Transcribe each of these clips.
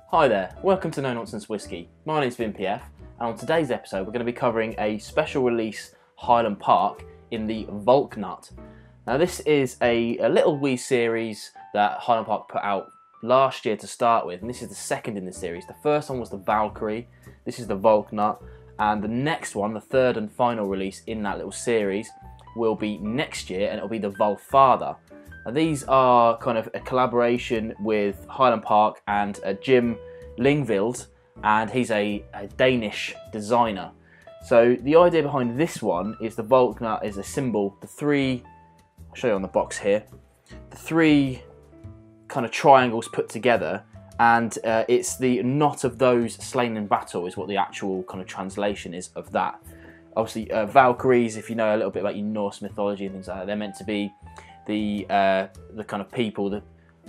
Hi there, welcome to Nonsense Whisky. My name's Vin PF, and on today's episode we're going to be covering a special release Highland Park in the Valknut. Now this is a little wee series that Highland Park put out last year to start with, and this is the second in the series. The first one was the Valkyrie, this is the Valknut, and the next one, the third and final release in that little series, will be next year, and it'll be the Valfather. Now, these are kind of a collaboration with Highland Park and Jim Lingvild, and he's a Danish designer. So the idea behind this one is the Valknut is a symbol, the three, I'll show you on the box here, the three kind of triangles put together, and it's the knot of those slain in battle is what the actual kind of translation is of that. Obviously Valkyries, if you know a little bit about your Norse mythology and things like that, they're meant to be the kind of people that,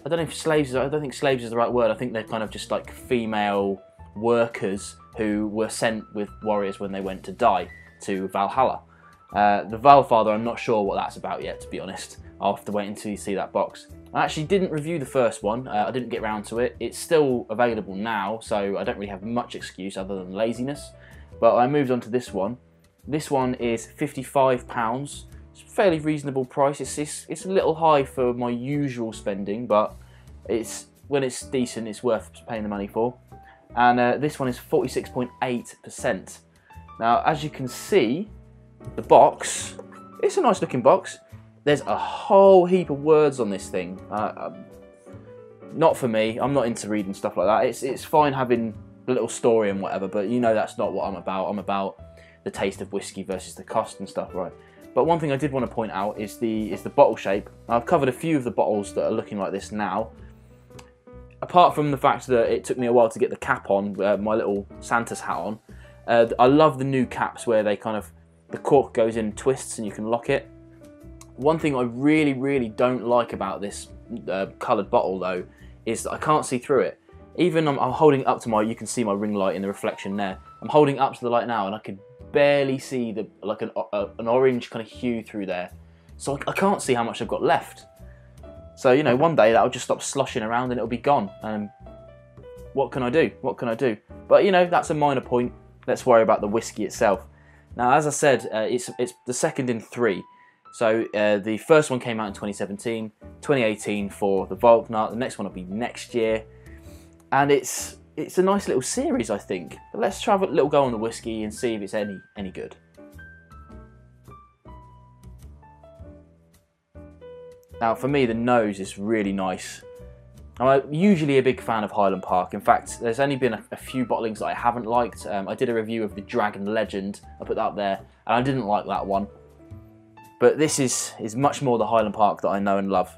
I don't know if slaves, I don't think slaves is the right word, I think they're kind of just like female workers who were sent with warriors when they went to die to Valhalla. The Valfather, I'm not sure what that's about yet, to be honest. I'll have to wait until you see that box. I actually didn't review the first one, I didn't get round to it. It's still available now, so I don't really have much excuse other than laziness. But I moved on to this one. This one is £55. It's a fairly reasonable price. It's a little high for my usual spending, but when it's decent, it's worth paying the money for. And this one is 46.8%. Now, as you can see, the box, it's a nice looking box. There's a whole heap of words on this thing. Not for me. I'm not into reading stuff like that. It's fine having a little story and whatever, but you know that's not what I'm about. I'm about the taste of whiskey versus the cost and stuff, right? But one thing I did want to point out is the bottle shape. I've covered a few of the bottles that are looking like this now. Apart from the fact that it took me a while to get the cap on, my little Santa's hat on, I love the new caps where they kind of, the cork goes in twists and you can lock it. One thing I really don't like about this coloured bottle though is that I can't see through it. Even I'm holding it up to you can see my ring light in the reflection there. I'm holding up to the light now and I could barely see an orange kind of hue through there. So I can't see how much I've got left. So, you know, one day that'll just stop sloshing around and it'll be gone. What can I do? What can I do? But, you know, that's a minor point. Let's worry about the whiskey itself. Now, as I said, it's the second in three. So the first one came out in 2017, 2018 for the Valknut. The next one will be next year. And it's a nice little series, I think. But let's try a little go on the whiskey and see if it's any good. Now, for me, the nose is really nice. I'm usually a big fan of Highland Park. In fact, there's only been a few bottlings that I haven't liked. I did a review of the Dragon Legend. I put that up there, and I didn't like that one. But this is much more the Highland Park that I know and love.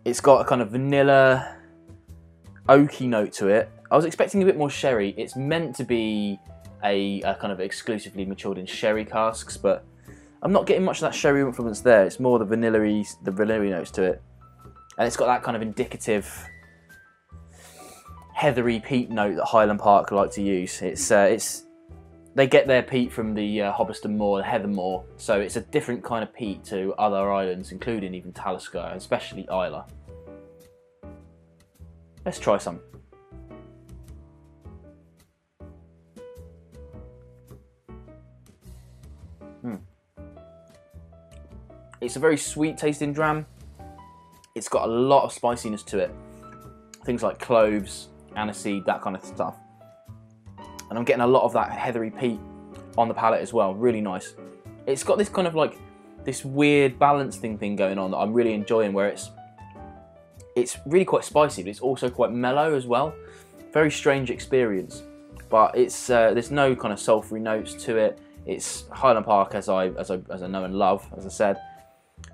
It's got a kind of vanilla, oaky note to it. I was expecting a bit more sherry. It's meant to be a kind of exclusively matured in sherry casks, but I'm not getting much of that sherry influence there. It's more the vanilla-y notes to it. And it's got that kind of indicative heathery peat note that Highland Park like to use. They get their peat from the Hobberston Moor, the Heather Moor, so it's a different kind of peat to other islands, including even Talisker, and especially Islay. Let's try some. It's a very sweet tasting dram. It's got a lot of spiciness to it. Things like cloves, aniseed, that kind of stuff. And I'm getting a lot of that heathery peat on the palate as well. Really nice. It's got this kind of like this weird balancing thing going on that I'm really enjoying, where it's really quite spicy, but it's also quite mellow as well. Very strange experience, but there's no kind of sulphury notes to it. It's Highland Park as I know and love, as I said,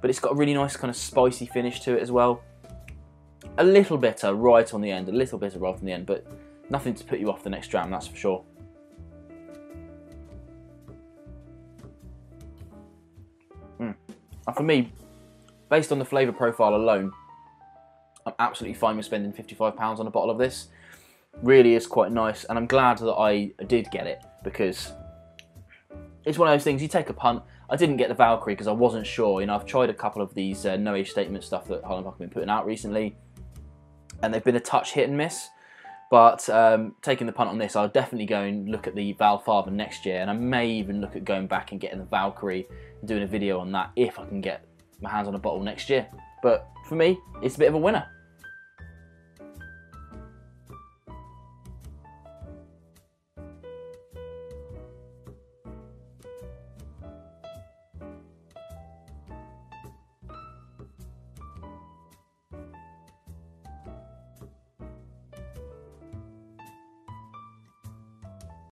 but it's got a really nice kind of spicy finish to it as well. A little bitter right on the end, but nothing to put you off the next dram, that's for sure. And for me, based on the flavour profile alone, I'm absolutely fine with spending £55 on a bottle of this. Really is quite nice, and I'm glad that I did get it, because it's one of those things, you take a punt. I didn't get the Valkyrie because I wasn't sure. You know, I've tried a couple of these no age statement stuff that Highland Park have been putting out recently, and they've been a touch hit and miss. But taking the punt on this, I'll definitely go and look at the Valfarben next year, and I may even look at going back and getting the Valkyrie and doing a video on that if I can get my hands on a bottle next year. But for me, it's a bit of a winner.